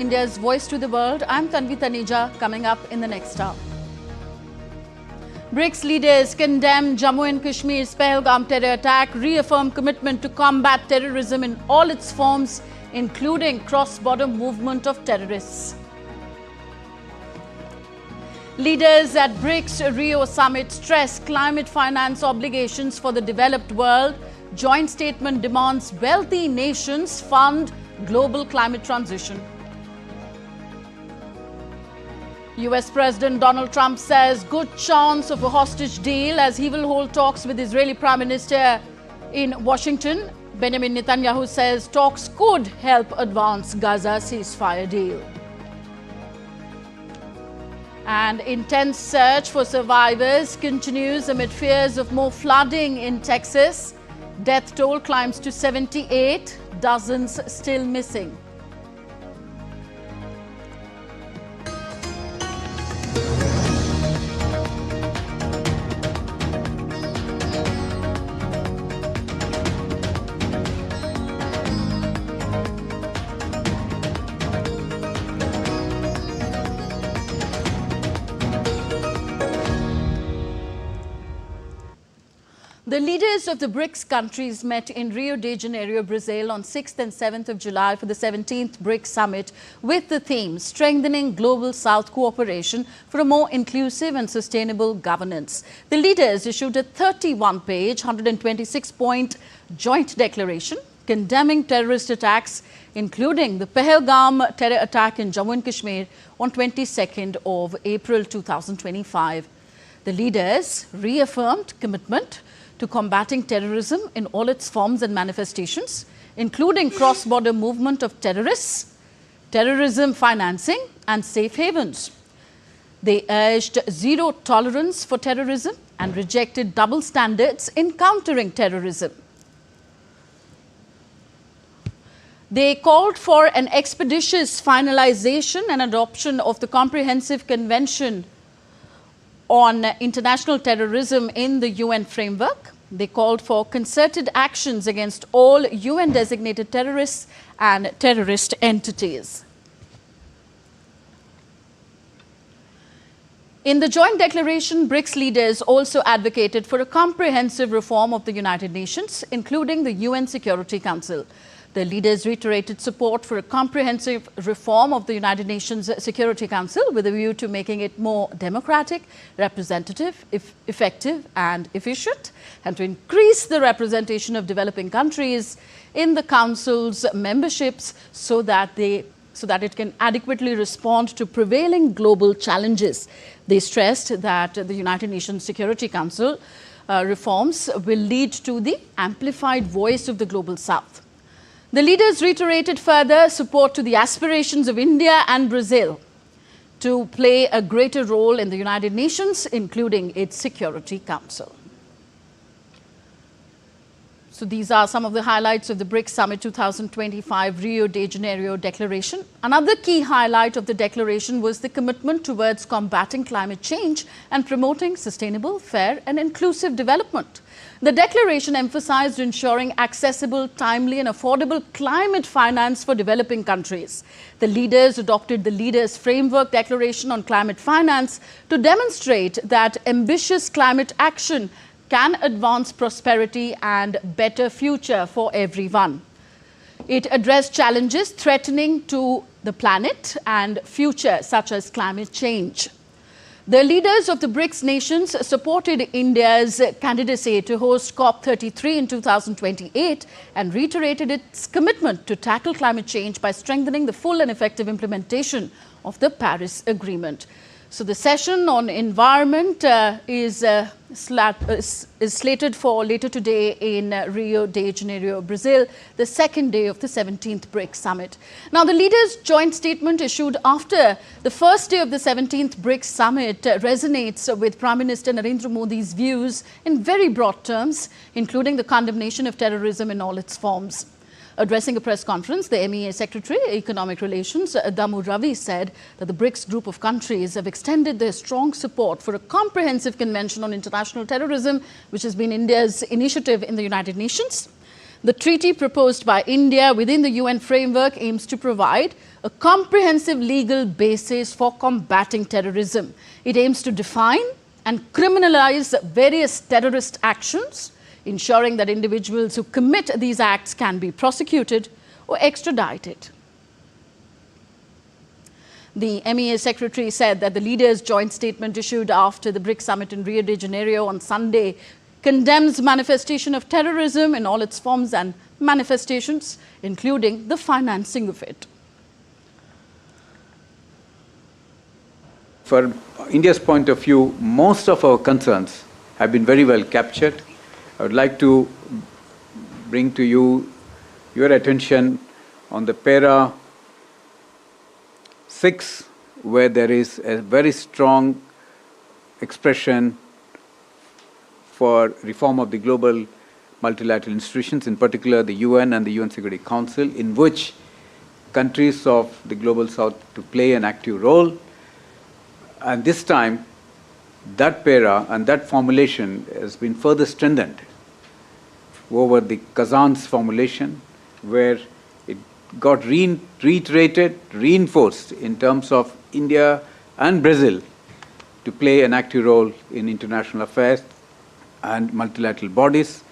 India's Voice to the World. I'm Tanvi Taneja. Coming up in the next hour. BRICS leaders condemn Jammu and Kashmir's Pahalgam terror attack, reaffirm commitment to combat terrorism in all its forms, including cross-border movement of terrorists. Leaders at BRICS Rio summit stress climate finance obligations for the developed world. Joint statement demands wealthy nations fund global climate transition. US President Donald Trump says good chance of a hostage deal as he will hold talks with Israeli Prime Minister in Washington. Benjamin Netanyahu says talks could help advance Gaza ceasefire deal. And intense search for survivors continues amid fears of more flooding in Texas. Death toll climbs to 78, dozens still missing. The leaders of the BRICS countries met in Rio de Janeiro, Brazil on 6th and 7th of July for the 17th BRICS summit with the theme Strengthening Global South Cooperation for a More Inclusive and Sustainable Governance. The leaders issued a 31-page, 126-point joint declaration condemning terrorist attacks, including the Pahalgam terror attack in Jammu and Kashmir on 22nd of April 2025. The leaders reaffirmed commitment to combating terrorism in all its forms and manifestations, including cross-border movement of terrorists, terrorism financing, and safe havens. They urged zero tolerance for terrorism and rejected double standards in countering terrorism. They called for an expeditious finalization and adoption of the Comprehensive Convention on International Terrorism in the UN framework. They called for concerted actions against all UN-designated terrorists and terrorist entities. In the joint declaration, BRICS leaders also advocated for a comprehensive reform of the United Nations, including the UN Security Council. The leaders reiterated support for a comprehensive reform of the United Nations Security Council with a view to making it more democratic, representative, effective and efficient, and to increase the representation of developing countries in the Council's memberships so that it can adequately respond to prevailing global challenges. They stressed that the United Nations Security Council reforms will lead to the amplified voice of the Global South. The leaders reiterated further support to the aspirations of India and Brazil to play a greater role in the United Nations, including its Security Council. So these are some of the highlights of the BRICS Summit 2025 Rio de Janeiro Declaration. Another key highlight of the declaration was the commitment towards combating climate change and promoting sustainable, fair and inclusive development. The declaration emphasized ensuring accessible, timely and affordable climate finance for developing countries. The leaders adopted the Leaders' Framework Declaration on Climate Finance to demonstrate that ambitious climate action can advance prosperity and better future for everyone. It addressed challenges threatening to the planet and future, such as climate change. The leaders of the BRICS nations supported India's candidacy to host COP33 in 2028 and reiterated its commitment to tackle climate change by strengthening the full and effective implementation of the Paris Agreement. So the session on environment is slated for later today in Rio de Janeiro, Brazil, the second day of the 17th BRICS Summit. Now, the leaders' joint statement issued after the first day of the 17th BRICS Summit resonates with Prime Minister Narendra Modi's views in very broad terms, including the condemnation of terrorism in all its forms. Addressing a press conference, the MEA Secretary, Economic Relations, Damu Ravi, said that the BRICS group of countries have extended their strong support for a comprehensive convention on international terrorism, which has been India's initiative in the United Nations. The treaty proposed by India within the UN framework aims to provide a comprehensive legal basis for combating terrorism. It aims to define and criminalize various terrorist actions, ensuring that individuals who commit these acts can be prosecuted or extradited. The MEA secretary said that the leaders' joint statement issued after the BRICS summit in Rio de Janeiro on Sunday condemns manifestation of terrorism in all its forms and manifestations, including the financing of it. For India's point of view, most of our concerns have been very well captured. I would like to bring to you your attention on the para 6, where there is a very strong expression for reform of the global multilateral institutions, in particular the UN and the UN Security Council, in which countries of the Global South to play an active role. And this time, that para and that formulation has been further strengthened over the Kazan's formulation, where it got reiterated, reinforced in terms of India and Brazil to play an active role in international affairs and multilateral bodies.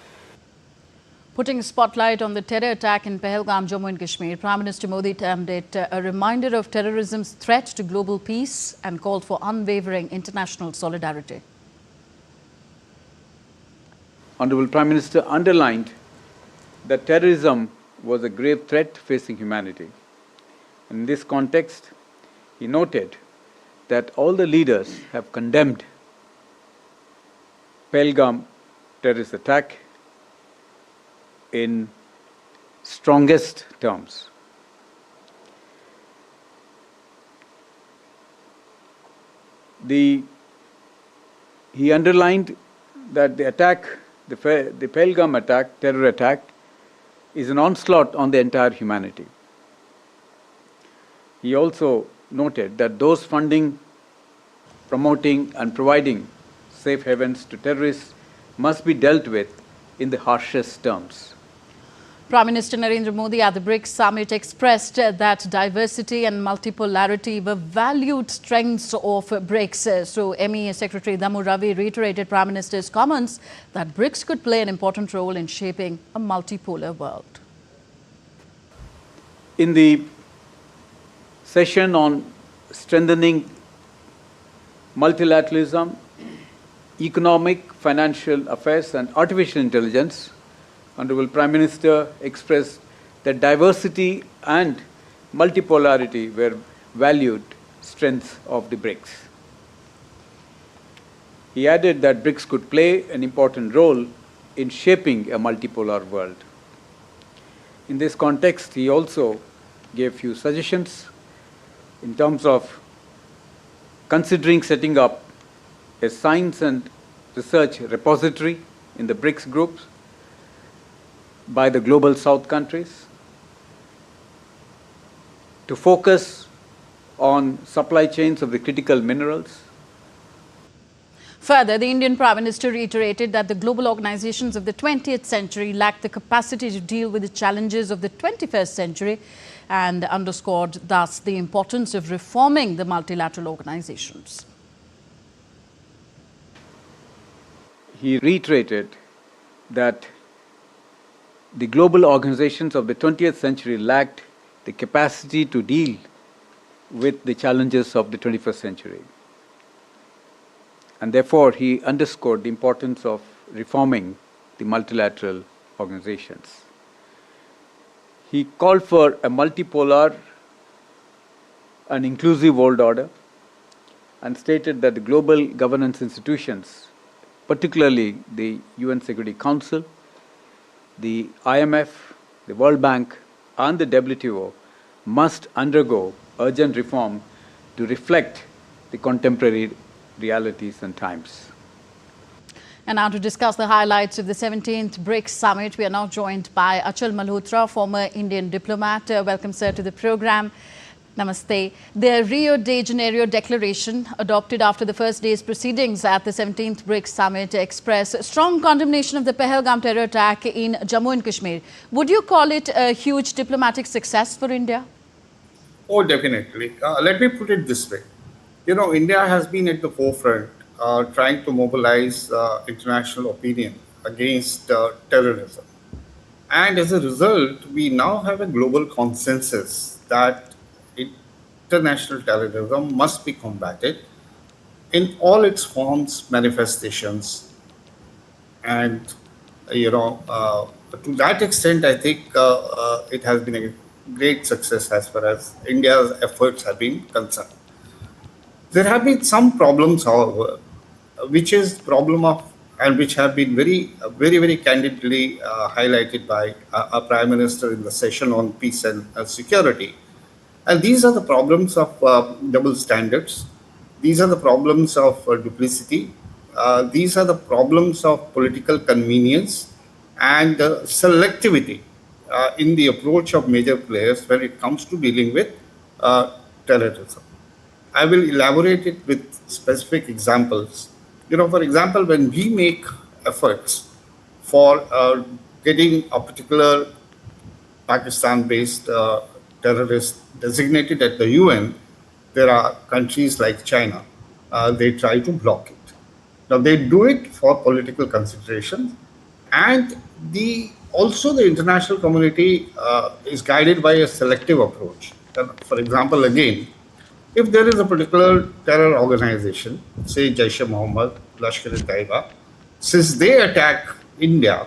Putting a spotlight on the terror attack in Pahalgam, Jammu and Kashmir, Prime Minister Modi termed it a reminder of terrorism's threat to global peace and called for unwavering international solidarity. Honorable Prime Minister underlined that terrorism was a grave threat facing humanity. In this context, he noted that all the leaders have condemned Pahalgam terrorist attack in strongest terms. He underlined that the attack, the Pahalgam attack, terror attack, is an onslaught on the entire humanity. He also noted that those funding, promoting and providing safe havens to terrorists must be dealt with in the harshest terms. Prime Minister Narendra Modi at the BRICS summit expressed that diversity and multipolarity were valued strengths of BRICS. So MEA Secretary Damu Ravi reiterated Prime Minister's comments that BRICS could play an important role in shaping a multipolar world. In the session on strengthening multilateralism, economic, financial affairs and artificial intelligence, Honorable Prime Minister expressed that diversity and multipolarity were valued strengths of the BRICS. He added that BRICS could play an important role in shaping a multipolar world. In this context, he also gave few suggestions in terms of considering setting up a science and research repository in the BRICS groups by the Global South countries, to focus on supply chains of the critical minerals. Further, the Indian Prime Minister reiterated that the global organizations of the 20th century lack the capacity to deal with the challenges of the 21st century and underscored thus the importance of reforming the multilateral organizations. He reiterated that the global organizations of the 20th century lacked the capacity to deal with the challenges of the 21st century. And therefore, he underscored the importance of reforming the multilateral organizations. He called for a multipolar and inclusive world order and stated that the global governance institutions, particularly the UN Security Council, the IMF, the World Bank and the WTO must undergo urgent reform to reflect the contemporary realities and times. And now to discuss the highlights of the 17th BRICS summit, we are now joined by Achal Malhotra, former Indian diplomat. Welcome, sir, to the program. Namaste. The Rio de Janeiro Declaration, adopted after the first day's proceedings at the 17th BRICS Summit, expressed strong condemnation of the Pahalgam terror attack in Jammu and Kashmir. Would you call it a huge diplomatic success for India? Oh, definitely. Let me put it this way. India has been at the forefront trying to mobilize international opinion against terrorism. And as a result, we now have a global consensus that international terrorism must be combated in all its forms, manifestations. And, to that extent, I think it has been a great success as far as India's efforts have been concerned. There have been some problems, however, which is problem of and which have been very candidly highlighted by our Prime Minister in the session on peace and security. And these are the problems of double standards. These are the problems of duplicity. These are the problems of political convenience and selectivity in the approach of major players when it comes to dealing with terrorism. I will elaborate it with specific examples. For example, when we make efforts for getting a particular Pakistan-based terrorist designated at the UN, there are countries like China. They try to block it. Now, they do it for political considerations, and also the international community is guided by a selective approach. For example, again, if there is a particular terror organization, say Jaish-e-Mohammed, Lashkar-e-Taiba, since they attack India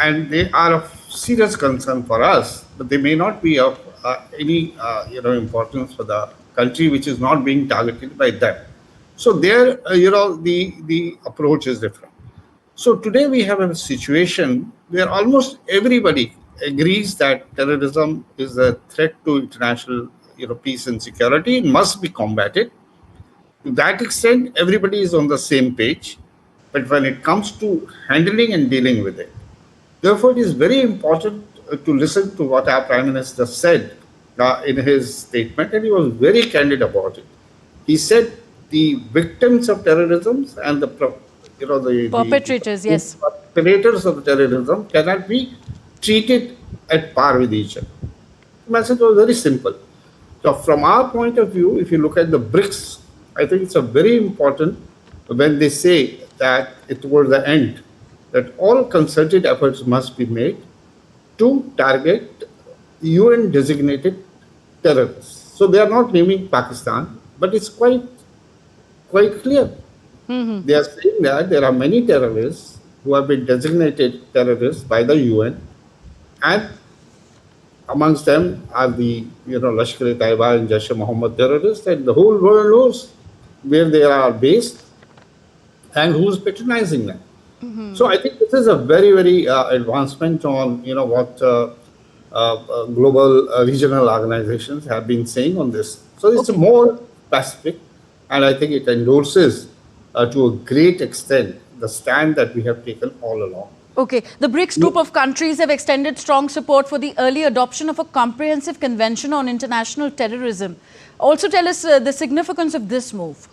and they are of serious concern for us, but they may not be of any importance for the country which is not being targeted by them. So there, the approach is different. So today we have a situation where almost everybody agrees that terrorism is a threat to international peace and security. It must be combated. To that extent, everybody is on the same page. But when it comes to handling and dealing with it, therefore, it is very important to listen to what our Prime Minister said in his statement, and he was very candid about it. He said the victims of terrorism and the perpetrators, yes, perpetrators of terrorism cannot be treated at par with each other. The message was very simple. So from our point of view, if you look at the BRICS, I think it's a very important when they say that towards the end, that all concerted efforts must be made to target UN designated terrorists. So they are not naming Pakistan, but it's quite clear. Mm-hmm. They are saying that there are many terrorists who have been designated terrorists by the UN, and amongst them are the Lashkar-e-Taiba and Jaish-e-Mohammed terrorists, and the whole world knows where they are based and who's patronizing them. Mm-hmm. So I think this is a very advancement on what global regional organizations have been saying on this. So it's more specific, and I think it endorses to a great extent the stand that we have taken all along. Okay. The BRICS group of countries have extended strong support for the early adoption of a comprehensive convention on international terrorism. Also tell us the significance of this move.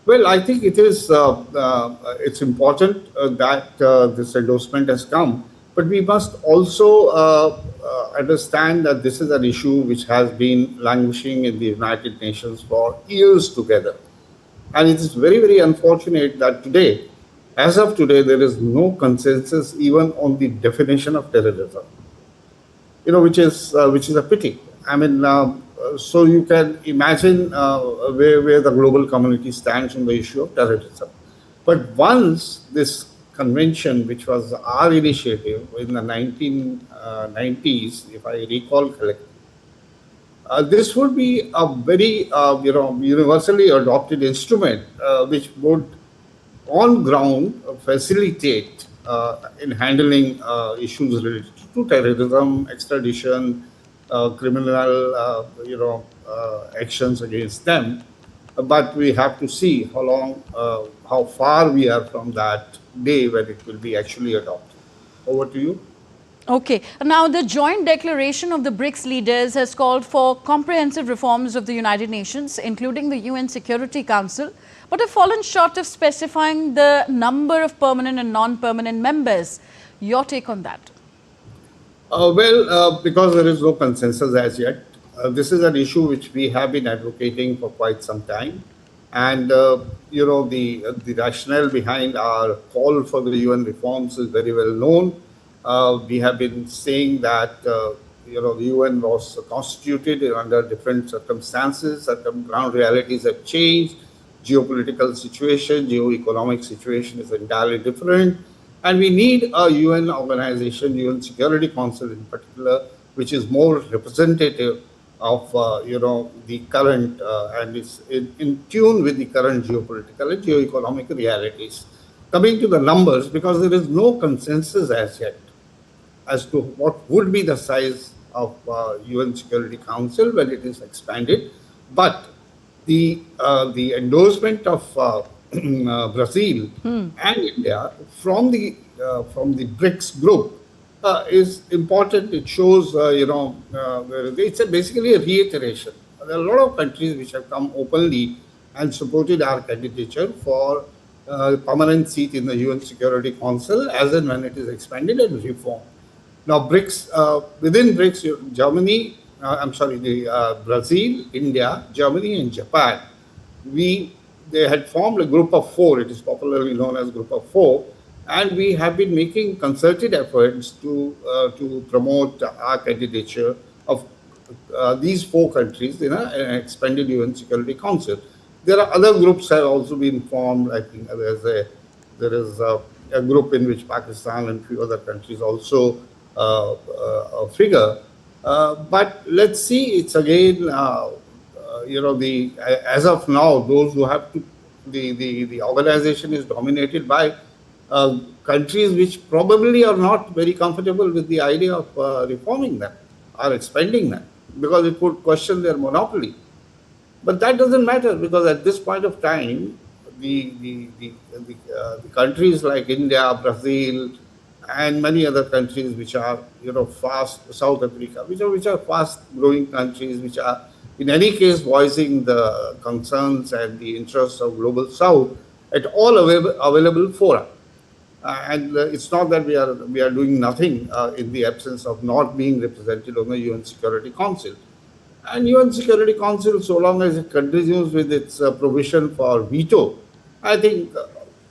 Well, I think it is it's important that this endorsement has come, but we must also understand that this is an issue which has been languishing in the United Nations for years together. And it is very unfortunate that today, as of today, there is no consensus even on the definition of terrorism, which is a pity. I mean, so you can imagine where the global community stands on the issue of terrorism. But once this convention, which was our initiative in the 1990s, if I recall correctly, this would be a very universally adopted instrument which would on ground facilitate in handling issues related to terrorism, extradition, criminal actions against them. But we have to see how far we are from that day when it will be actually adopted. Over to you. Okay. Now, the joint declaration of the BRICS leaders has called for comprehensive reforms of the United Nations, including the UN Security Council, but have fallen short of specifying the number of permanent and non-permanent members. Your take on that? Because there is no consensus as yet, this is an issue which we have been advocating for quite some time. And, the rationale behind our call for the UN reforms is very well known. We have been saying that, the UN was constituted under different circumstances, certain ground realities have changed, geopolitical situation, geo-economic situation is entirely different. And we need a UN organization, UN Security Council in particular, which is more representative of, the current and is in tune with the current geopolitical and geo-economic realities. Coming to the numbers, because there is no consensus as yet as to what would be the size of UN Security Council when it is expanded, but the endorsement of Brazil and India from the BRICS group is important. It shows, it's basically a reiteration. There are a lot of countries which have come openly and supported our candidature for permanent seat in the UN Security Council as and when it is expanded and reformed. Now, BRICS, within BRICS, Germany, Brazil, India, Germany, and Japan, they had formed a group of four. It is popularly known as Group of Four, and we have been making concerted efforts to promote our candidature of these four countries in an expanded UN Security Council. There are other groups have also been formed. I think there is a group in which Pakistan and a few other countries also figure. But let's see. It's again, as of now, those who have to, the organization is dominated by countries which probably are not very comfortable with the idea of reforming them or expanding them, because it would question their monopoly. But that doesn't matter, because at this point of time, the countries like India, Brazil, and many other countries which are, fast, South Africa, which are fast-growing countries, which are in any case voicing the concerns and the interests of Global South at all available fora. And it's not that we are doing nothing in the absence of not being represented on the UN Security Council. And UN Security Council, so long as it continues with its provision for veto, I think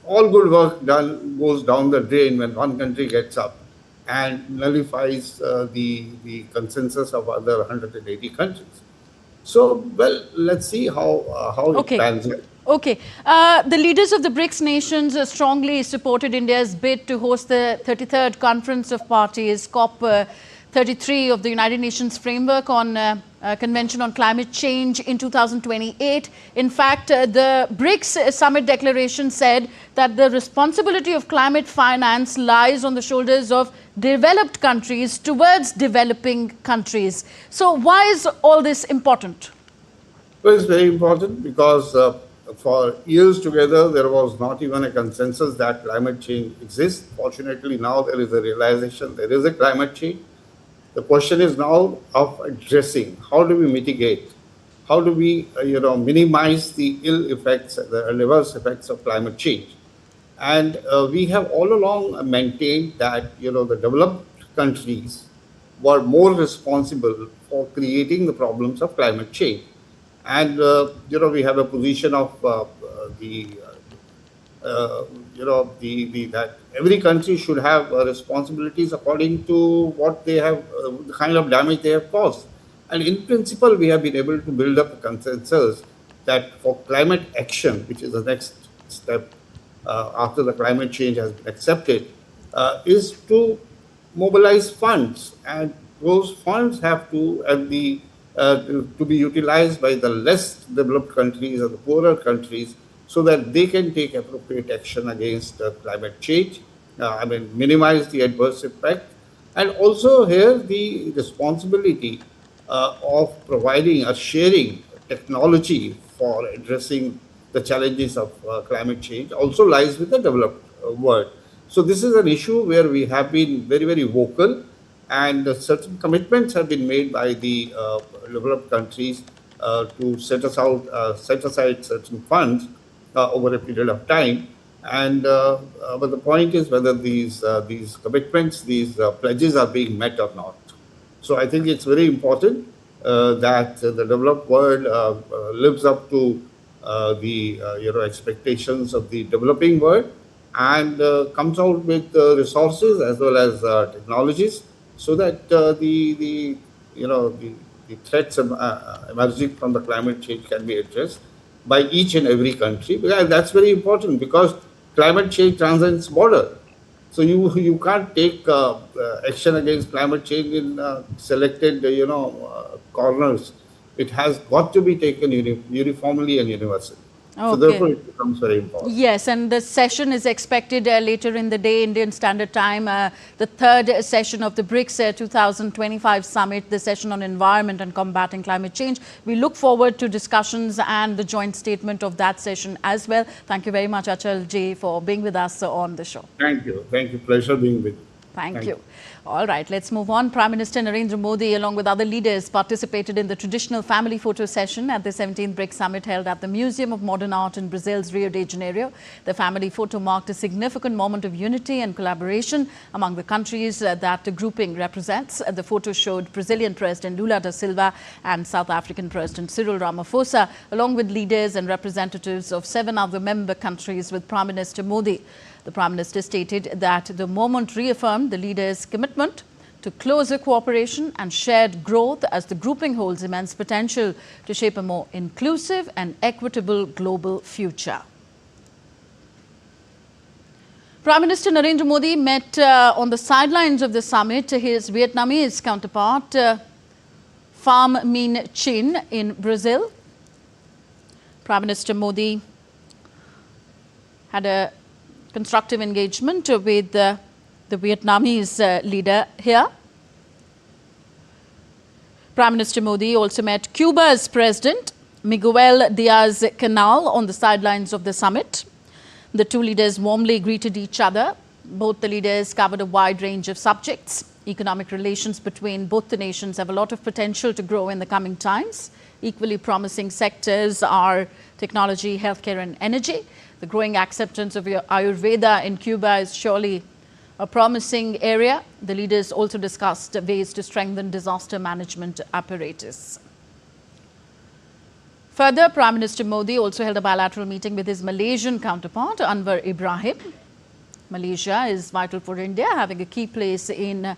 all good work done goes down the drain when one country gets up and nullifies the consensus of other 180 countries. So, well, let's see how it pans out. Okay. The leaders of the BRICS nations strongly supported India's bid to host the 33rd Conference of Parties, COP 33 of the United Nations Framework on Convention on Climate Change in 2028. In fact, the BRICS Summit Declaration said that the responsibility of climate finance lies on the shoulders of developed countries towards developing countries. So why is all this important? Well, it's very important because for years together, there was not even a consensus that climate change exists. Fortunately, now there is a realization there is a climate change. The question is now of addressing. How do we mitigate? How do we, minimize the ill effects, the reverse effects of climate change? And we have all along maintained that, the developed countries were more responsible for creating the problems of climate change. And, we have a position of that every country should have responsibilities according to what they have, the kind of damage they have caused. And in principle, we have been able to build up a consensus that for climate action, which is the next step after the climate change has been accepted, is to mobilize funds. And those funds have to be utilized by the less developed countries or the poorer countries, so that they can take appropriate action against climate change, minimize the adverse effect, and also here the responsibility of providing or sharing technology for addressing the challenges of climate change also lies with the developed world. So this is an issue where we have been very, very vocal, And certain commitments have been made by the developed countries to set aside certain funds over a period of time. And but the point is whether these commitments, these pledges are being met or not. So I think it's very important that the developed world lives up to the expectations of the developing world, and comes out with resources as well as technologies, so that the threats emerging from the climate change can be addressed by each and every country. Because that's very important, because climate change transcends border. So you can't take action against climate change in selected corners. It has got to be taken uniformly and universally. So therefore, Okay. it becomes very important. Yes, and the session is expected later in the day, Indian Standard Time, the third session of the BRICS 2025 summit, the session on environment and combating climate change. We look forward to discussions and the joint statement of that session as well. Thank you very much, Achal Ji, for being with us on the show. Thank you. Thank you. Pleasure being with you. Thank you. All right, let's move on. Prime Minister Narendra Modi, along with other leaders, participated in the traditional family photo session at the 17th BRICS Summit held at the Museum of Modern Art in Brazil's Rio de Janeiro. The family photo marked a significant moment of unity and collaboration among the countries that the grouping represents. The photo showed Brazilian President Lula da Silva and South African President Cyril Ramaphosa, along with leaders and representatives of 7 other member countries with Prime Minister Modi. The Prime Minister stated that the moment reaffirmed the leaders' commitment to closer cooperation and shared growth, as the grouping holds immense potential to shape a more inclusive and equitable global future. Prime Minister Narendra Modi met on the sidelines of the summit his Vietnamese counterpart Pham Minh Chinh in Brazil. Prime Minister Modi had a constructive engagement with the Vietnamese leader here. Prime Minister Modi also met Cuba's President Miguel Diaz-Canel on the sidelines of the summit. The two leaders warmly greeted each other. Both the leaders covered a wide range of subjects. Economic relations between both the nations have a lot of potential to grow in the coming times. Equally promising sectors are technology, healthcare and energy. The growing acceptance of Ayurveda in Cuba is surely a promising area. The leaders also discussed ways to strengthen disaster management apparatus. Further, Prime Minister Modi also held a bilateral meeting with his Malaysian counterpart, Anwar Ibrahim. Malaysia is vital for India, having a key place in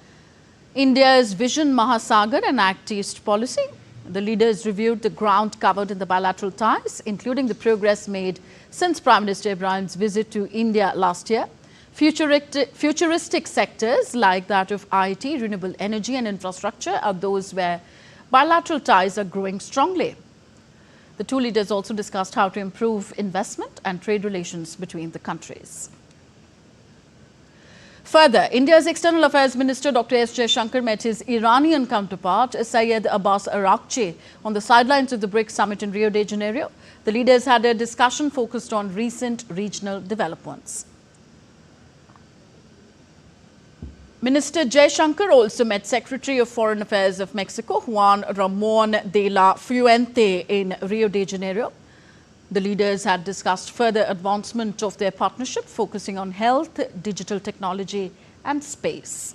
India's Vision Mahasagar and Act East policy. The leaders reviewed the ground covered in the bilateral ties, including the progress made since Prime Minister Ibrahim's visit to India last year. Futuristic sectors like that of IT, renewable energy and infrastructure are those where bilateral ties are growing strongly. The two leaders also discussed how to improve investment and trade relations between the countries. Further, India's External Affairs Minister Dr. S. Jaishankar met his Iranian counterpart Syed Abbas Araghchi on the sidelines of the BRICS summit in Rio de Janeiro. The leaders had a discussion focused on recent regional developments. Minister Jaishankar also met Secretary of Foreign Affairs of Mexico Juan Ramon de la Fuente in Rio de Janeiro. The leaders had discussed further advancement of their partnership, focusing on health, digital technology and space.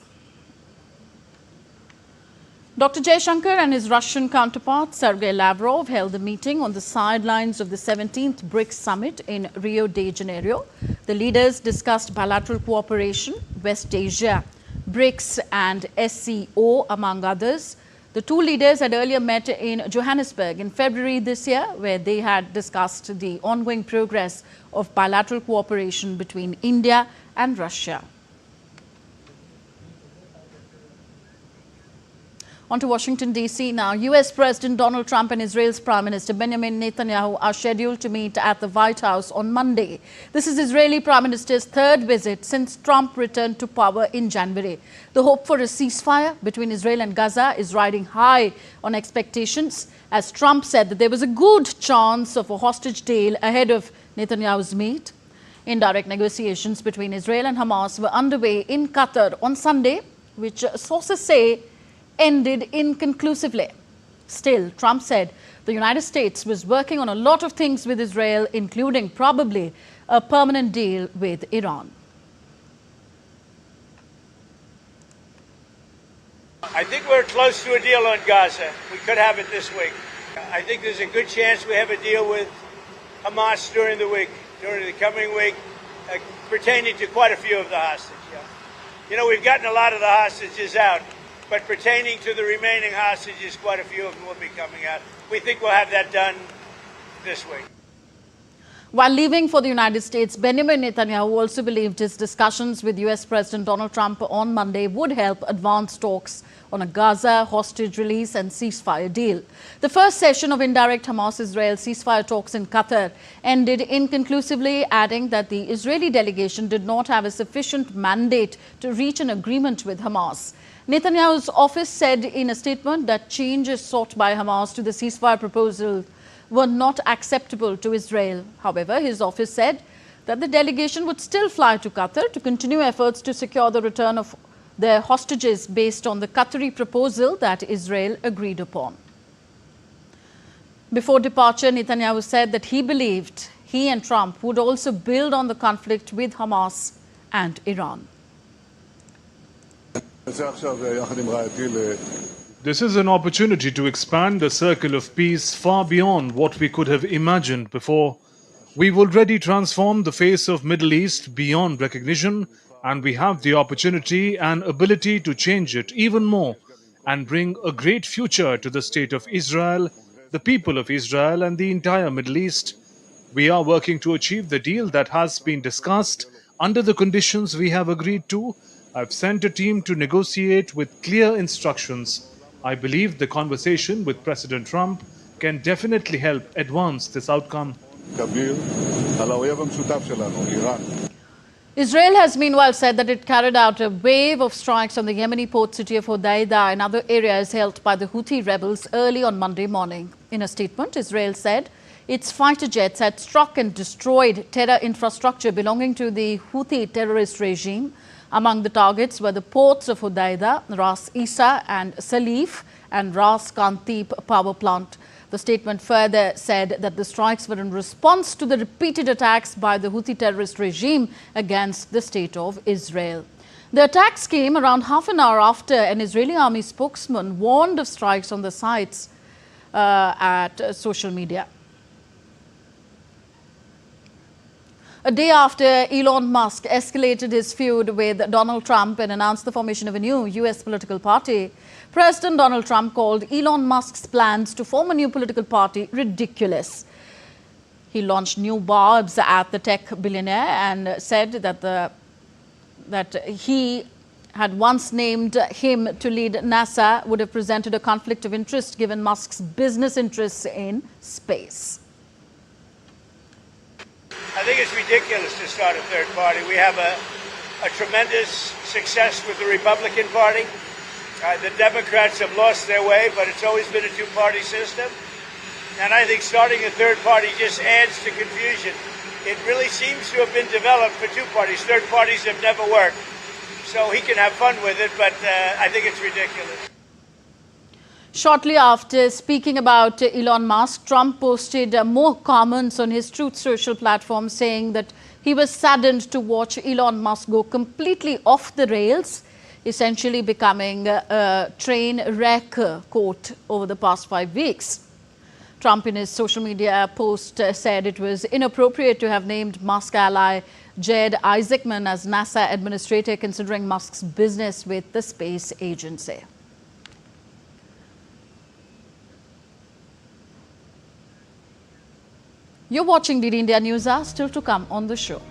Dr. Jaishankar and his Russian counterpart Sergei Lavrov held a meeting on the sidelines of the 17th BRICS summit in Rio de Janeiro. The leaders discussed bilateral cooperation, West Asia, BRICS and SCO, among others. The two leaders had earlier met in Johannesburg in February this year, where they had discussed the ongoing progress of bilateral cooperation between India and Russia. On to Washington, D.C. now. U.S. President Donald Trump and Israel's Prime Minister Benjamin Netanyahu are scheduled to meet at the White House on Monday. This is Israeli Prime Minister's third visit since Trump returned to power in January. The hope for a ceasefire between Israel and Gaza is riding high on expectations, as Trump said that there was a good chance of a hostage deal ahead of Netanyahu's meet. Indirect negotiations between Israel and Hamas were underway in Qatar on Sunday, which sources say ended inconclusively. Still, Trump said the United States was working on a lot of things with Israel, including probably a permanent deal with Iran. I think we're close to a deal on Gaza. We could have it this week. I think there's a good chance we have a deal with Hamas during the coming week, pertaining to quite a few of the hostages. You know, we've gotten a lot of the hostages out, but pertaining to the remaining hostages, quite a few of them will be coming out. We think we'll have that done this week. While leaving for the United States, Benjamin Netanyahu also believed his discussions with US President Donald Trump on Monday would help advance talks on a Gaza hostage release and ceasefire deal. The first session of indirect Hamas-Israel ceasefire talks in Qatar ended inconclusively, adding that the Israeli delegation did not have a sufficient mandate to reach an agreement with Hamas. Netanyahu's office said in a statement that changes sought by Hamas to the ceasefire proposal were not acceptable to Israel. However, his office said that the delegation would still fly to Qatar to continue efforts to secure the return of their hostages based on the Qatari proposal that Israel agreed upon. Before departure, Netanyahu said that he believed he and Trump would also build on the conflict with Hamas and Iran. This is an opportunity to expand the circle of peace far beyond what we could have imagined before. We've already transformed the face of Middle East beyond recognition, and we have the opportunity and ability to change it even more and bring a great future to the state of Israel, the people of Israel, and the entire Middle East. We are working to achieve the deal that has been discussed under the conditions we have agreed to. I've sent a team to negotiate with clear instructions. I believe the conversation with President Trump can definitely help advance this outcome. Israel has meanwhile said that it carried out a wave of strikes on the Yemeni port city of Hodeidah and other areas held by the Houthi rebels early on Monday morning. In a statement, Israel said its fighter jets had struck and destroyed terror infrastructure belonging to the Houthi terrorist regime. Among the targets were the ports of Hodeidah, Ras Isa and Salif, and Ras Kantip power plant. The statement further said that the strikes were in response to the repeated attacks by the Houthi terrorist regime against the state of Israel. The attacks came around half an hour after an Israeli army spokesman warned of strikes on the sites at social media. A day after Elon Musk escalated his feud with Donald Trump and announced the formation of a new US political party, President Donald Trump called Elon Musk's plans to form a new political party ridiculous. He launched new barbs at the tech billionaire and said that he had once named him to lead NASA would have presented a conflict of interest given Musk's business interests in space. I think it's ridiculous to start a third party. We have a tremendous success with the Republican Party. The Democrats have lost their way, but it's always been a two-party system. And I think starting a third party just adds to confusion. It really seems to have been developed for two parties. Third parties have never worked. So he can have fun with it, but I think it's ridiculous. Shortly after speaking about Elon Musk, Trump posted more comments on his Truth Social platform saying that he was saddened to watch Elon Musk go completely off the rails, essentially becoming a train wreck, quote, over the past 5 weeks. Trump in his social media post said it was inappropriate to have named Musk ally Jed Isaacman as NASA administrator considering Musk's business with the space agency. You're watching DD India News Hour, still to come on the show.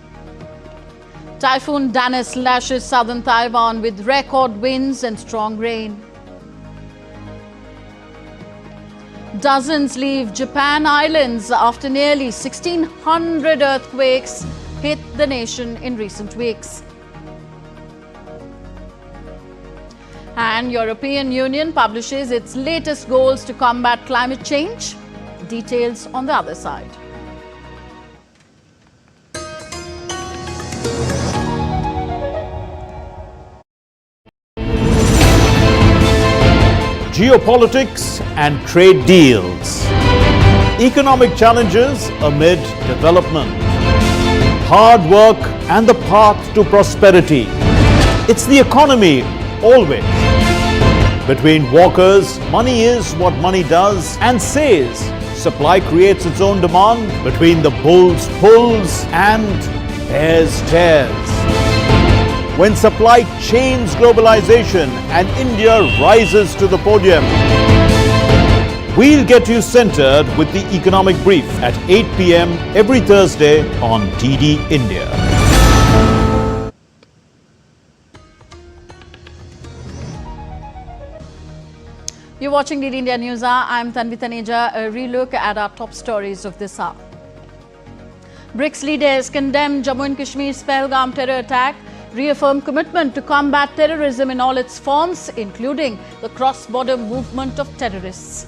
Typhoon Danis lashes southern Taiwan with record winds and strong rain. Dozens leave Japan islands after nearly 1,600 earthquakes hit the nation in recent weeks. And European Union publishes its latest goals to combat climate change. Details on the other side. geopolitics and trade deals. Economic challenges amid development. Hard work and the path to prosperity. It's the economy always. Between walkers, money is what money does and says. Supply creates its own demand. Between the bulls pulls and bears tears. When supply chains globalization and India rises to the podium. We'll get you centered with the Economic Brief at 8 p.m. every Thursday on DD India. You're watching DD India News Hour. I'm Tanvi Taneja. A relook at our top stories of this hour. BRICS leaders condemn Jammu and Kashmir's Pahalgam terror attack, reaffirm commitment to combat terrorism in all its forms, including the cross-border movement of terrorists.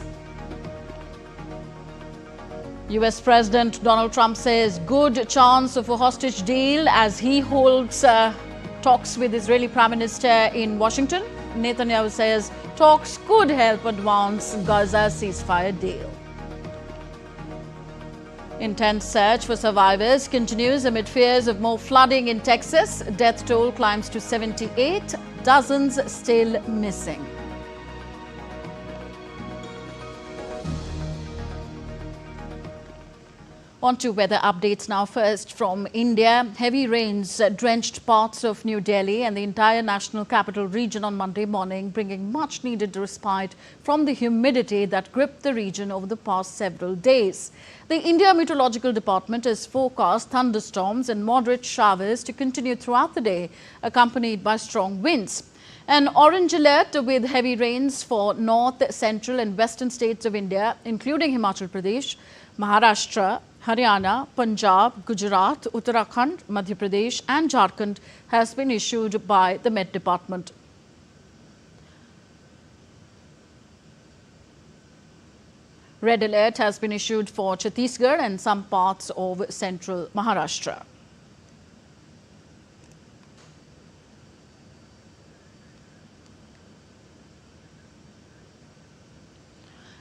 US President Donald Trump says good chance of a hostage deal as he holds talks with Israeli Prime Minister in Washington. Netanyahu says talks could help advance Gaza ceasefire deal. Intense search for survivors continues amid fears of more flooding in Texas. Death toll climbs to 78, dozens still missing. On to weather updates now. First from India, heavy rains drenched parts of New Delhi and the entire national capital region on Monday morning, bringing much needed respite from the humidity that gripped the region over the past several days. The India Meteorological Department has forecast thunderstorms and moderate showers to continue throughout the day, accompanied by strong winds. An orange alert with heavy rains for north, central and western states of India, including Himachal Pradesh, Maharashtra, Haryana, Punjab, Gujarat, Uttarakhand, Madhya Pradesh and Jharkhand has been issued by the Met Department. Red alert has been issued for Chhattisgarh and some parts of central Maharashtra.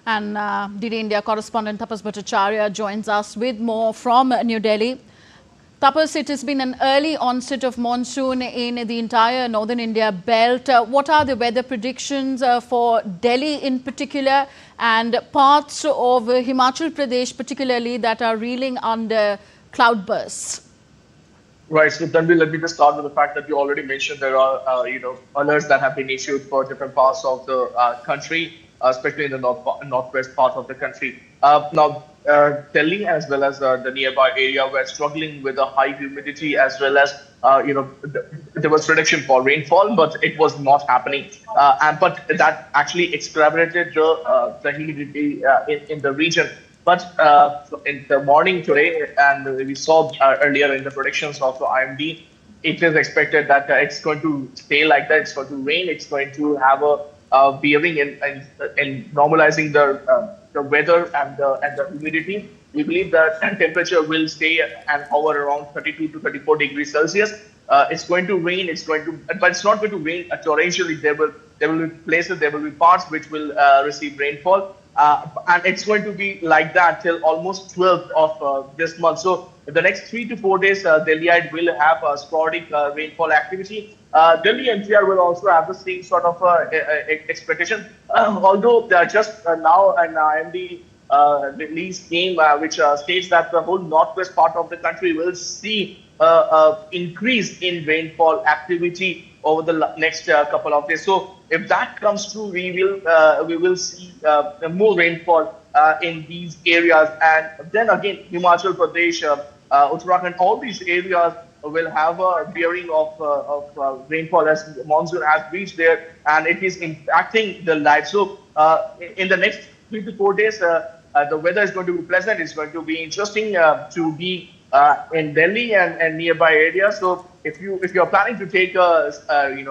And DD India correspondent Tapas Bhattacharya joins us with more from New Delhi. Tapas, it has been an early onset of monsoon in the entire northern India belt. What are the weather predictions for Delhi in particular and parts of Himachal Pradesh particularly that are reeling under cloudbursts? Right. So, Tanvi, let me just start with the fact that you already mentioned there are, alerts that have been issued for different parts of the country, especially in the northwest part of the country. Now, Delhi as well as the nearby area were struggling with a high humidity as well as, there was prediction for rainfall, but it was not happening. But that actually exacerbated the humidity in the region. But in the morning today, and we saw earlier in the predictions of the IMD, it is expected that it's going to stay like that. It's going to rain. It's going to have a bearing in normalizing the weather and the humidity. We believe that temperature will stay and hover around 32 to 34 degrees Celsius. It's going to rain. But it's not going to rain torrentially. There will be places, there will be parts which will receive rainfall. And it's going to be like that till almost 12th of this month. So the next 3 to 4 days, Delhiite will have a sporadic rainfall activity. Delhi NCR will also have the same sort of expectation. Although just now an IMD release came which states that the whole northwest part of the country will see increase in rainfall activity over the next couple of days. So if that comes true, we will see more rainfall in these areas. And then again, Himachal Pradesh, Uttarakhand, all these areas will have a bearing of rainfall as the monsoon has reached there, and it is impacting the life. So in the next 3 to 4 days, the weather is going to be pleasant. It's going to be interesting to be in Delhi and nearby areas. So if you're planning to take a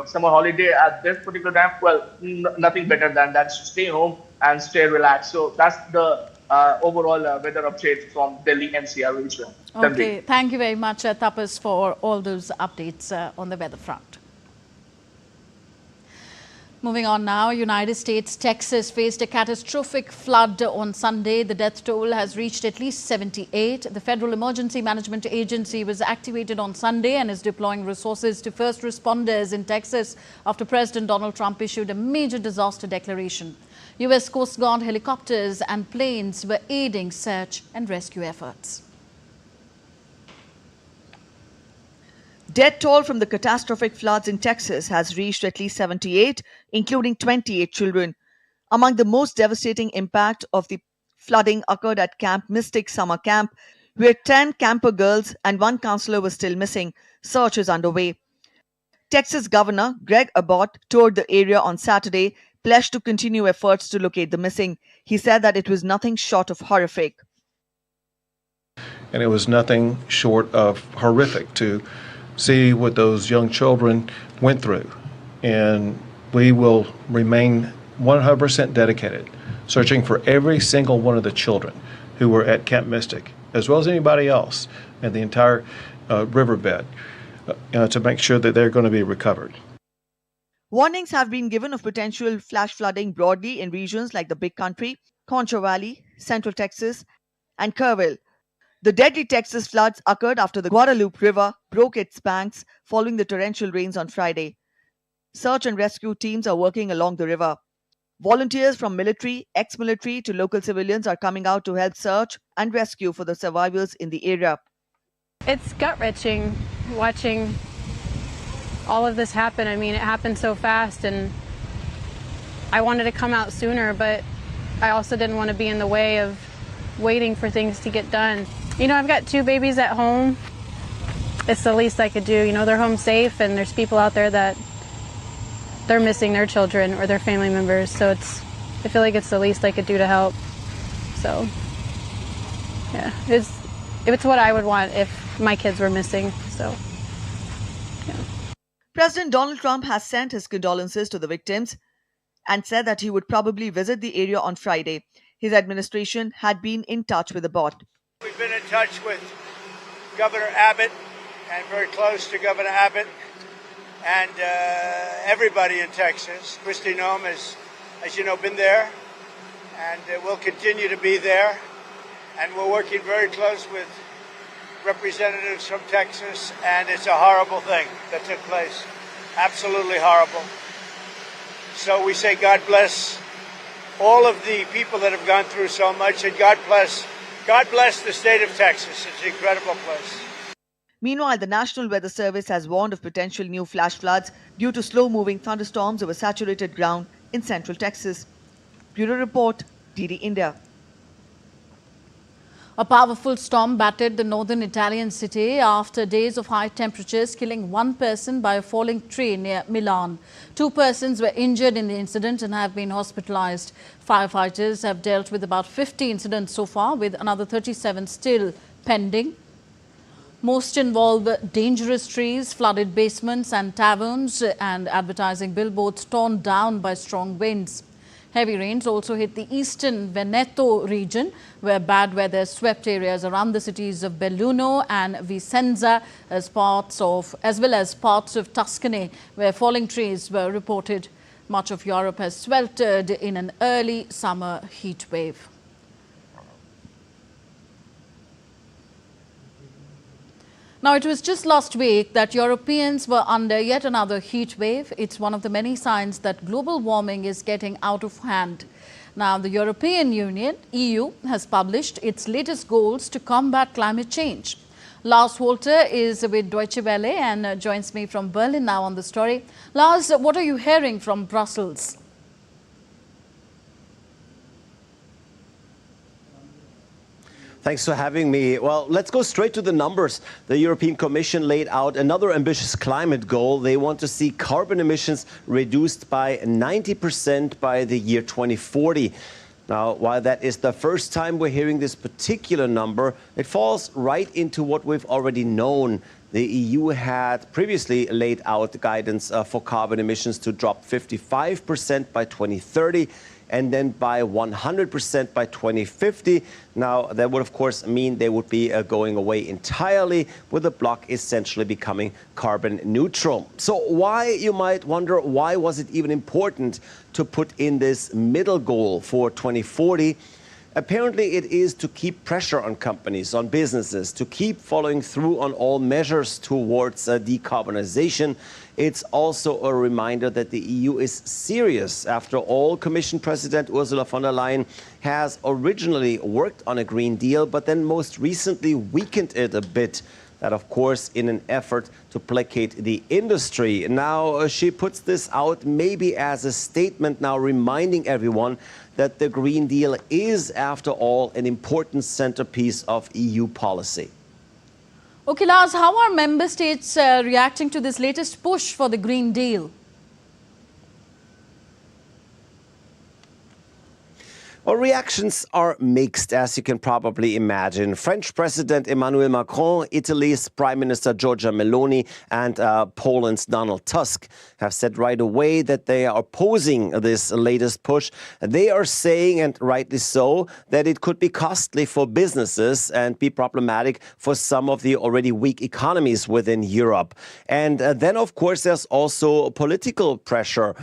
summer holiday at this particular time, well, nothing better than that. Stay home and stay relaxed. So that's the overall weather update from Delhi NCR region. Okay, thank you very much, Tapas, for all those updates on the weather front. Moving on now, United States, Texas faced a catastrophic flood on Sunday. The death toll has reached at least 78. The Federal Emergency Management Agency was activated on Sunday and is deploying resources to first responders in Texas after President Donald Trump issued a major disaster declaration. U.S. Coast Guard helicopters and planes were aiding search and rescue efforts. Death toll from the catastrophic floods in Texas has reached at least 78, including 28 children. Among the most devastating impact of the flooding occurred at Camp Mystic Summer Camp, where 10 camper girls and 1 counselor were still missing. Search is underway. Texas Governor Greg Abbott toured the area on Saturday, pledged to continue efforts to locate the missing. He said that it was nothing short of horrific. And it was nothing short of horrific to see what those young children went through. And we will remain 100% dedicated, searching for every single one of the children who were at Camp Mystic, as well as anybody else in the entire riverbed, to make sure that they're going to be recovered. Warnings have been given of potential flash flooding broadly in regions like the Big Country, Concho Valley, Central Texas, and Kerrville. The deadly Texas floods occurred after the Guadalupe River broke its banks following the torrential rains on Friday. Search and rescue teams are working along the river. Volunteers from military, ex-military to local civilians are coming out to help search and rescue for the survivors in the area. It's gut-wrenching watching all of this happen. I mean, it happened so fast, and I wanted to come out sooner, but I also didn't want to be in the way of waiting for things to get done. You know, I've got 2 babies at home. It's the least I could do. You know, they're home safe, and there's people out there that they're missing their children or their family members. So I feel like it's the least I could do to help. So, yeah, it's what I would want if my kids were missing. So, yeah. President Donald Trump has sent his condolences to the victims and said that he would probably visit the area on Friday. His administration had been in touch with Abbott. We've been in touch with Governor Abbott and very close to Governor Abbott and everybody in Texas. Kristi Noem has, as you know, been there and will continue to be there. And we're working very close with representatives from Texas, and it's a horrible thing that took place. Absolutely horrible. So we say God bless all of the people that have gone through so much, and God bless the state of Texas. It's an incredible place. Meanwhile, the National Weather Service has warned of potential new flash floods due to slow-moving thunderstorms over saturated ground in central Texas. Bureau Report, DD India. A powerful storm battered the northern Italian city after days of high temperatures, killing 1 person by a falling tree near Milan. 2 persons were injured in the incident and have been hospitalized. Firefighters have dealt with about 50 incidents so far, with another 37 still pending. Most involve dangerous trees, flooded basements and taverns, and advertising billboards torn down by strong winds. Heavy rains also hit the eastern Veneto region, where bad weather swept areas around the cities of Belluno and Vicenza, as well as parts of Tuscany, where falling trees were reported. Much of Europe has sweltered in an early summer heat wave. Now, it was just last week that Europeans were under yet another heat wave. It's one of the many signs that global warming is getting out of hand. Now, the European Union, EU, has published its latest goals to combat climate change. Lars Wolter is with Deutsche Welle and joins me from Berlin now on the story. Lars, what are you hearing from Brussels? Thanks for having me. Well, let's go straight to the numbers. The European Commission laid out another ambitious climate goal. They want to see carbon emissions reduced by 90% by the year 2040. Now, while that is the first time we're hearing this particular number, it falls right into what we've already known. The EU had previously laid out guidance for carbon emissions to drop 55% by 2030 and then by 100% by 2050. Now, that would, of course, mean they would be going away entirely, with the bloc essentially becoming carbon neutral. So why, you might wonder, why was it even important to put in this middle goal for 2040? Apparently, it is to keep pressure on companies, on businesses, to keep following through on all measures towards decarbonization. It's also a reminder that the EU is serious. After all, Commission President Ursula von der Leyen has originally worked on a Green Deal, but then most recently weakened it a bit. That, of course, in an effort to placate the industry. Now, she puts this out maybe as a statement now, reminding everyone that the Green Deal is, after all, an important centerpiece of EU policy. Okay, Lars, how are member states reacting to this latest push for the Green Deal? Well, reactions are mixed, as you can probably imagine. French President Emmanuel Macron, Italy's Prime Minister Giorgia Meloni, and Poland's Donald Tusk have said right away that they are opposing this latest push. They are saying, and rightly so, that it could be costly for businesses and be problematic for some of the already weak economies within Europe. And then, of course, there's also political pressure.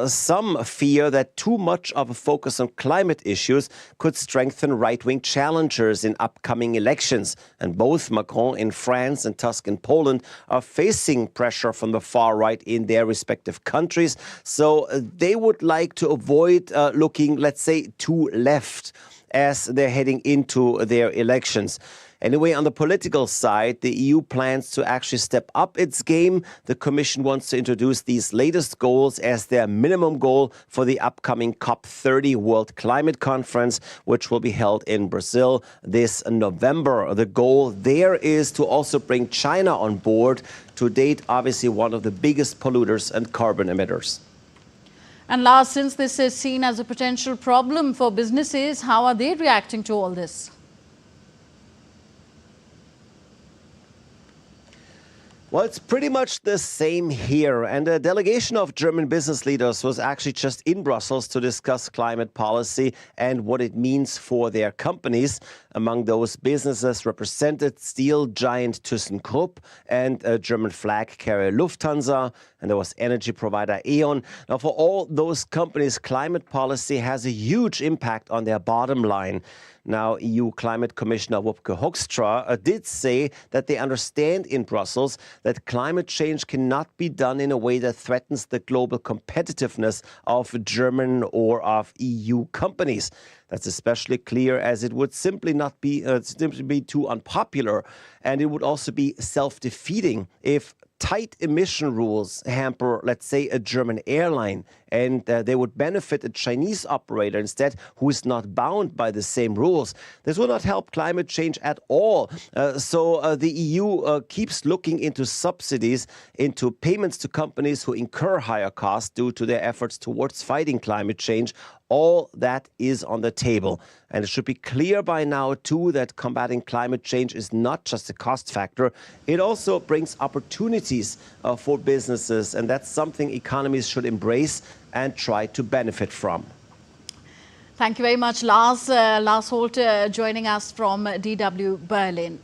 Some fear that too much of a focus on climate issues could strengthen right-wing challengers in upcoming elections. And both Macron in France and Tusk in Poland are facing pressure from the far right in their respective countries. So they would like to avoid looking, let's say, too left as they're heading into their elections. Anyway, on the political side, the EU plans to actually step up its game. The Commission wants to introduce these latest goals as their minimum goal for the upcoming COP30 World Climate Conference, which will be held in Brazil this November. The goal there is to also bring China on board, to date, obviously one of the biggest polluters and carbon emitters. And Lars, since this is seen as a potential problem for businesses, how are they reacting to all this? Well, it's pretty much the same here. And a delegation of German business leaders was actually just in Brussels to discuss climate policy and what it means for their companies. Among those businesses represented steel giant ThyssenKrupp and German flag carrier Lufthansa. And there was energy provider E.ON. Now, for all those companies, climate policy has a huge impact on their bottom line. Now, EU Climate Commissioner Wopke Hoekstra did say that they understand in Brussels that climate change cannot be done in a way that threatens the global competitiveness of German or of EU companies. That's especially clear as it would simply be too unpopular, and it would also be self-defeating if tight emission rules hamper, let's say, a German airline, and they would benefit a Chinese operator instead, who is not bound by the same rules. This will not help climate change at all. So the EU keeps looking into subsidies, into payments to companies who incur higher costs due to their efforts towards fighting climate change. All that is on the table. And it should be clear by now, too, that combating climate change is not just a cost factor. It also brings opportunities for businesses. And that's something economies should embrace and try to benefit from. Thank you very much, Lars. Lars Holt joining us from DW Berlin.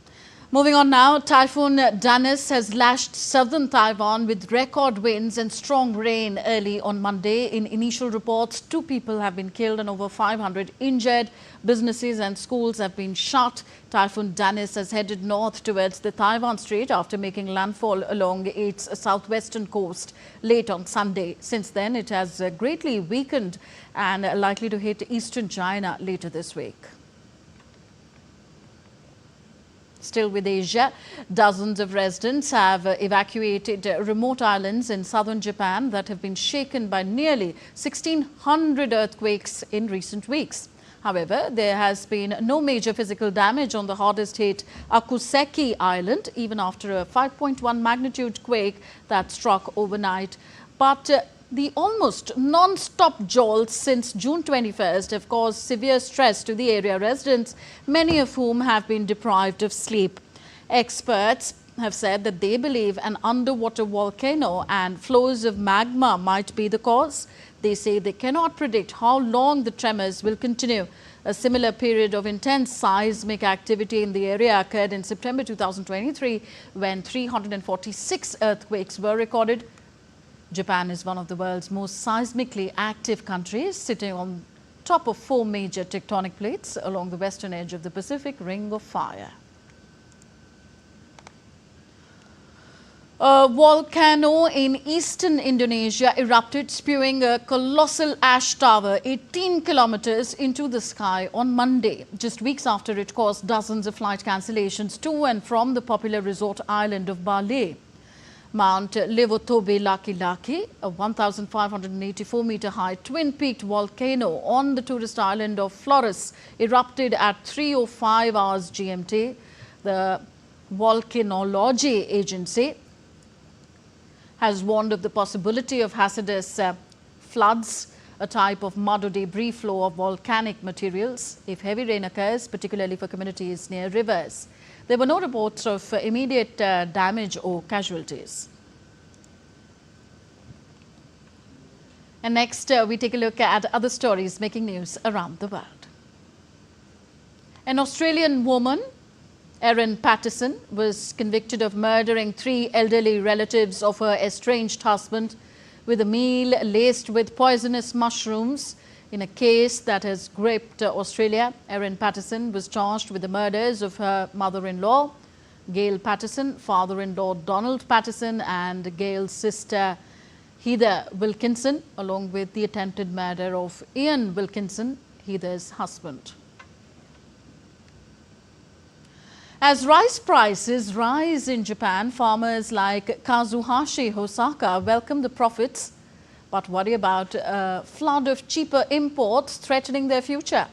Moving on now, Typhoon Danis has lashed southern Taiwan with record winds and strong rain early on Monday. In initial reports, 2 people have been killed and over 500 injured. Businesses and schools have been shut. Typhoon Danis has headed north towards the Taiwan Strait after making landfall along its southwestern coast late on Sunday. Since then, it has greatly weakened and likely to hit eastern China later this week. Still with Asia, dozens of residents have evacuated remote islands in southern Japan that have been shaken by nearly 1,600 earthquakes in recent weeks. However, there has been no major physical damage on the hardest hit Akuseki Island, even after a 5.1 magnitude quake that struck overnight. But the almost non-stop jolts since June 21st have caused severe stress to the area residents, many of whom have been deprived of sleep. Experts have said that they believe an underwater volcano and flows of magma might be the cause. They say they cannot predict how long the tremors will continue. A similar period of intense seismic activity in the area occurred in September 2023 when 346 earthquakes were recorded. Japan is one of the world's most seismically active countries, sitting on top of 4 major tectonic plates along the western edge of the Pacific Ring of Fire. A volcano in eastern Indonesia erupted, spewing a colossal ash tower 18 kilometers into the sky on Monday, just weeks after it caused dozens of flight cancellations to and from the popular resort island of Bali. Mount Levotobe Laki-Laki, a 1,584-meter high twin-peaked volcano on the tourist island of Flores, erupted at 3:05 hours GMT. The Volcanology Agency has warned of the possibility of hazardous floods, a type of mud or debris flow of volcanic materials, if heavy rain occurs, particularly for communities near rivers. There were no reports of immediate damage or casualties. And next, we take a look at other stories making news around the world. An Australian woman, Erin Patterson, was convicted of murdering 3 elderly relatives of her estranged husband with a meal laced with poisonous mushrooms. In a case that has gripped Australia, Erin Patterson was charged with the murders of her mother-in-law, Gail Patterson, father-in-law Donald Patterson, and Gail's sister Heather Wilkinson, along with the attempted murder of Ian Wilkinson, Heather's husband. As rice prices rise in Japan, farmers like Kazuhashi Hosaka welcome the profits but worry about a flood of cheaper imports threatening their future.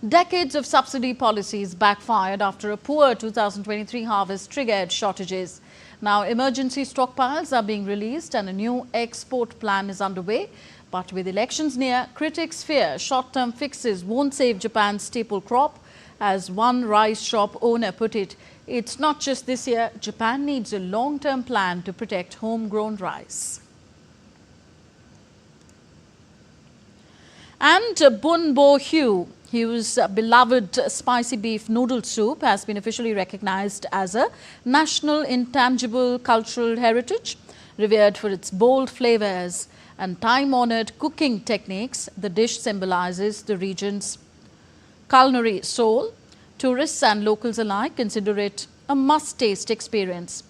Decades of subsidy policies backfired after a poor 2023 harvest triggered shortages. Now emergency stockpiles are being released and a new export plan is underway. But with elections near, critics fear short-term fixes won't save Japan's staple crop. As one rice shop owner put it, it's not just this year, Japan needs a long-term plan to protect homegrown rice. And Bun Bo Hue, whose beloved spicy beef noodle soup has been officially recognized as a national intangible cultural heritage. Revered for its bold flavors and time-honored cooking techniques, the dish symbolizes the region's culinary soul. Tourists and locals alike consider it a must-taste experience.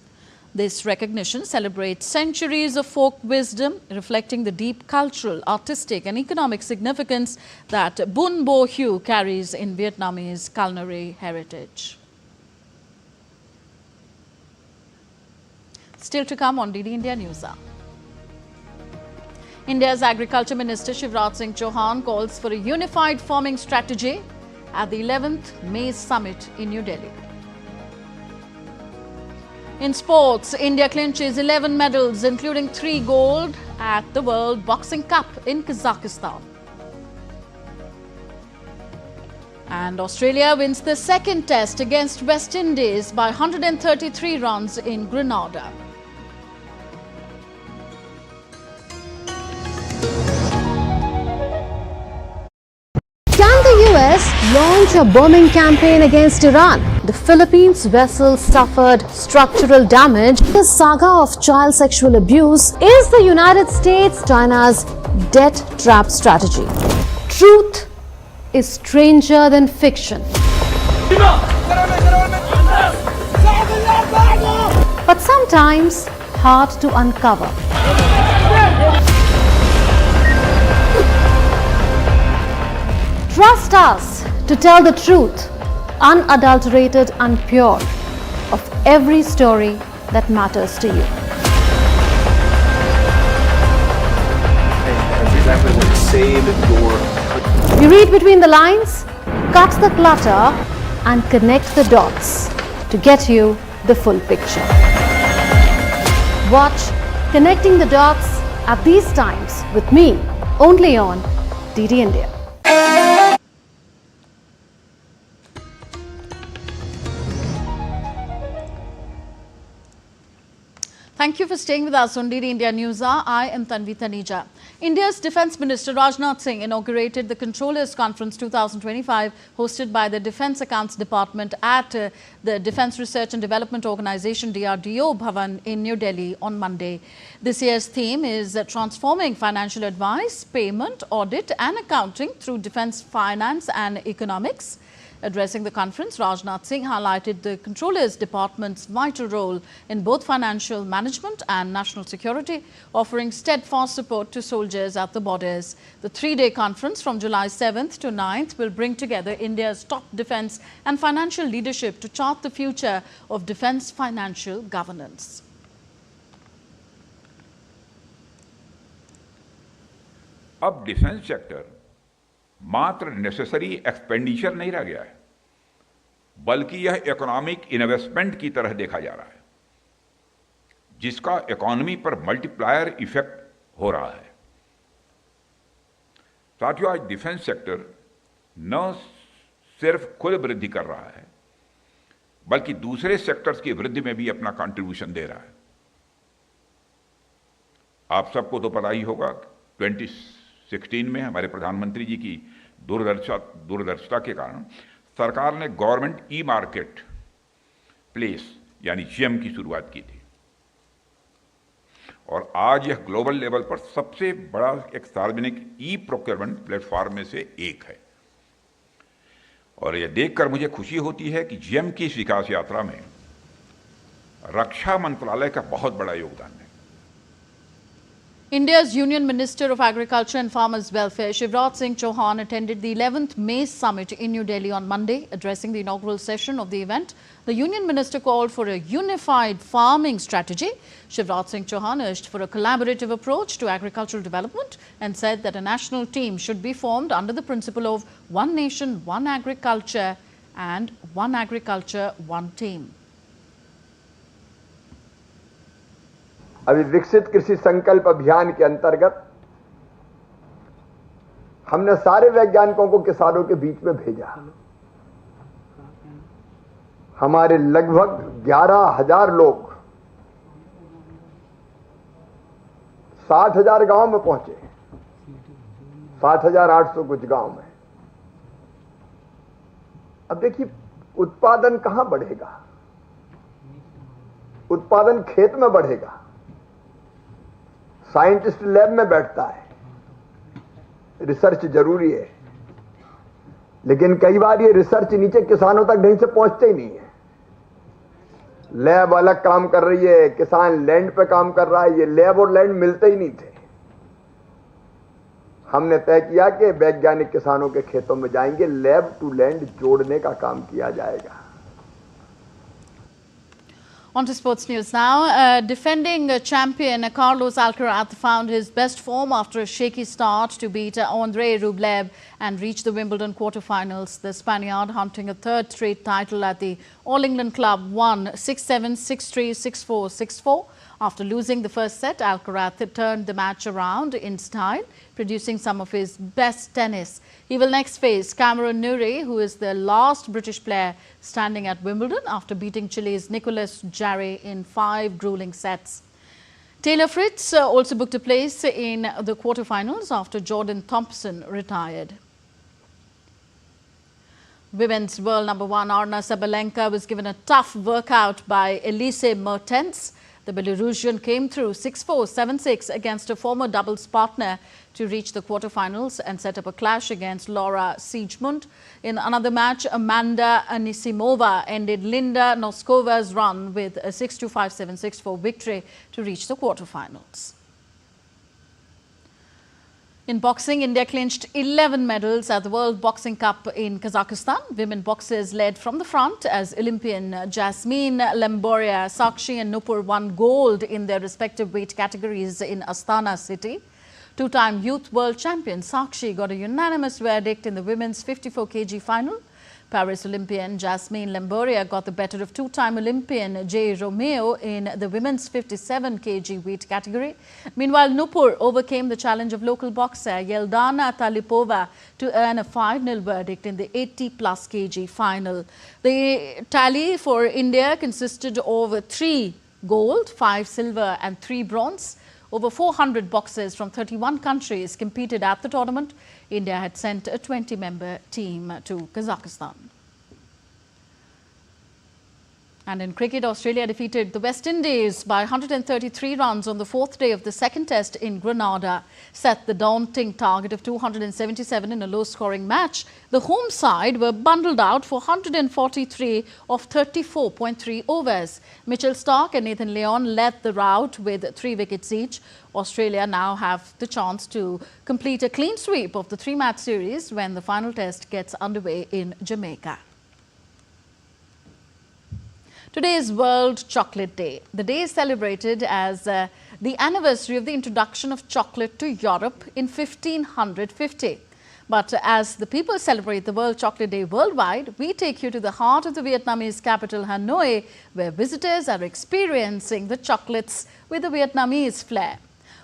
This recognition celebrates centuries of folk wisdom, reflecting the deep cultural, artistic and economic significance that Bun Bo Hue carries in Vietnamese culinary heritage. Still to come on DD India News Hour. India's Agriculture Minister Shivraj Singh Chauhan calls for a unified farming strategy at the 11th Maize Summit in New Delhi. In sports, India clinches 11 medals, including 3 gold at the World Boxing Cup in Kazakhstan. And Australia wins the second test against West Indies by 133 runs in Grenada. Can the US launch a bombing campaign against Iran? The Philippines vessel suffered structural damage. The saga of child sexual abuse is the United States China's debt trap strategy. Truth is stranger than fiction. But sometimes hard to uncover. Trust us to tell the truth, unadulterated and pure, of every story that matters to you. You read between the lines, cut the clutter and connect the dots to get you the full picture. Watch Connecting the Dots at these times with me, only on DD India. Thank you for staying with us on DD India News Hour. I am Tanvi Taneja. India's Defence Minister Rajnath Singh inaugurated the Controllers Conference 2025 hosted by the Defence Accounts Department at the Defence Research and Development Organisation DRDO Bhavan in New Delhi on Monday. This year's theme is transforming financial advice, payment, audit and accounting through defence finance and economics. Addressing the conference, Rajnath Singh highlighted the Controllers Department's vital role in both financial management and national security, offering steadfast support to soldiers at the borders. The three-day conference from July 7th to 9th will bring together India's top defence and financial leadership to chart the future of defence financial governance. अब defence sector मात्र necessary expenditure नहीं रह गया है, बल्कि यह economic investment की तरह देखा जा रहा है, जिसका इकोनॉमी पर मल्टीप्लायर इफेक्ट हो रहा है। साथियों, आज डिफेंस सेक्टर न सिर्फ खुद वृद्धि कर रहा है, बल्कि दूसरे सेक्टर्स की वृद्धि में भी अपना कंट्रीब्यूशन दे रहा है। आप सबको तो पता ही होगा, 2016 में हमारे प्रधानमंत्री जी की दूरदर्शिता के कारण सरकार ने गवर्नमेंट ई मार्केट प्लेस यानी जीएम की शुरुआत की थी, और आज यह ग्लोबल लेवल पर सबसे बड़ा एक सार्वजनिक ई प्रोक्योरमेंट प्लेटफॉर्म में से एक है। और यह देखकर मुझे खुशी होती है कि जीएम की इस विकास यात्रा में रक्षा मंत्रालय का बहुत बड़ा योगदान है। India's Union Minister of Agriculture and Farmers Welfare, Shivraj Singh Chauhan, attended the 11th Maize Summit in New Delhi on Monday. Addressing the inaugural session of the event, the Union Minister called for a unified farming strategy. Shivraj Singh Chauhan urged for a collaborative approach to agricultural development and said that a national team should be formed under the principle of one nation, one agriculture and one agriculture, one team. अभी विकसित कृषि संकल्प अभियान के अंतर्गत हमने सारे वैज्ञानिकों को किसानों के बीच में भेजा। हमारे लगभग 11,000 लोग 60,000 गांव में पहुंचे, 60,800 कुछ गांव में। अब देखिए, उत्पादन कहां बढ़ेगा? उत्पादन खेत में बढ़ेगा, साइंटिस्ट लैब में बैठता है, रिसर्च जरूरी है, लेकिन कई बार ये रिसर्च नीचे किसानों तक ढंग से पहुंचते ही नहीं है। लैब अलग काम कर रही है, किसान लैंड पे काम कर रहा है, ये लैब और लैंड मिलते ही नहीं थे। हमने तय किया कि वैज्ञानिक किसानों के खेतों में जाएंगे, लैब टू लैंड जोड़ने का काम किया जाएगा। On to sports news now. Defending champion Carlos Alcaraz found his best form after a shaky start to beat Andrei Rublev and reach the Wimbledon quarterfinals. The Spaniard, hunting a third straight title at the All England Club, won 6-7, 6-3, 6-4, 6-4. After losing the first set, Alcaraz turned the match around in style, producing some of his best tennis. He will next face Cameron Norrie, who is the last British player standing at Wimbledon after beating Chile's Nicolas Jarre in 5 grueling sets. Taylor Fritz also booked a place in the quarterfinals after Jordan Thompson retired. Women's world number 1 Arna Sabalenka was given a tough workout by Elise Mertens. The Belarusian came through 6-4, 7-6 against a former doubles partner to reach the quarterfinals and set up a clash against Laura Siegemund. In another match, Amanda Anisimova ended Linda Noskova's run with a 6-2, 5-7, 6-4 victory to reach the quarterfinals. In boxing, India clinched 11 medals at the World Boxing Cup in Kazakhstan. Women boxers led from the front as Olympian Jasmine Lemboria, Sakshi and Nupur won gold in their respective weight categories in Astana city. Two-time youth world champion Sakshi got a unanimous verdict in the women's 54 kg final. Paris Olympian Jasmine Lemboria got the better of two-time Olympian J. Romeo in the women's 57 kg weight category. Meanwhile, Nupur overcame the challenge of local boxer Yeldana Talipova to earn a 5-0 verdict in the 80-plus kg final. The tally for India consisted of 3 gold, 5 silver and 3 bronze. Over 400 boxers from 31 countries competed at the tournament. India had sent a 20-member team to Kazakhstan. And in cricket, Australia defeated the West Indies by 133 runs on the 4th day of the second test in Grenada, set the daunting target of 277 in a low-scoring match. The home side were bundled out for 143 of 34.3 overs. Mitchell Starc and Nathan Lyon led the rout with 3 wickets each. Australia now have the chance to complete a clean sweep of the 3-match series when the final test gets underway in Jamaica. Today is World Chocolate Day. The day is celebrated as the anniversary of the introduction of chocolate to Europe in 1550. But as the people celebrate the World Chocolate Day worldwide, we take you to the heart of the Vietnamese capital, Hanoi, where visitors are experiencing the chocolates with a Vietnamese flair.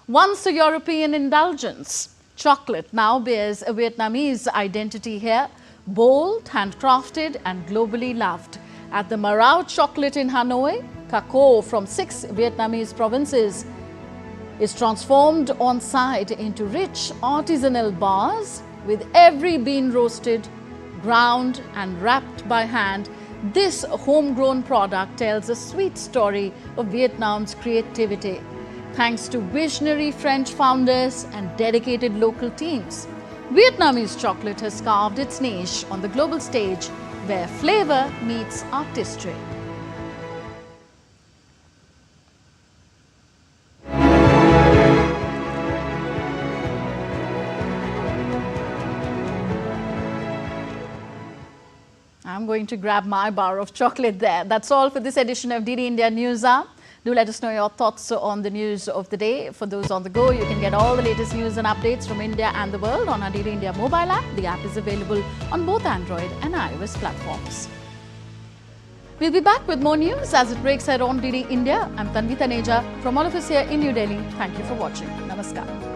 Once a European indulgence, chocolate now bears a Vietnamese identity here, bold, handcrafted and globally loved. At the Marau Chocolate in Hanoi, cacao from 6 Vietnamese provinces is transformed on site into rich artisanal bars with every bean roasted, ground and wrapped by hand. This homegrown product tells a sweet story of Vietnam's creativity, thanks to visionary French founders and dedicated local teams. Vietnamese chocolate has carved its niche on the global stage, where flavor meets artistry. I'm going to grab my bar of chocolate there. That's all for this edition of DD India News Hour. Do let us know your thoughts on the news of the day. For those on the go, you can get all the latest news and updates from India and the world on our DD India mobile app. The app is available on both Android and iOS platforms. We'll be back with more news as it breaks ahead on DD India. I'm Tanvi Taneja from all of us here in New Delhi. Thank you for watching. Namaskar.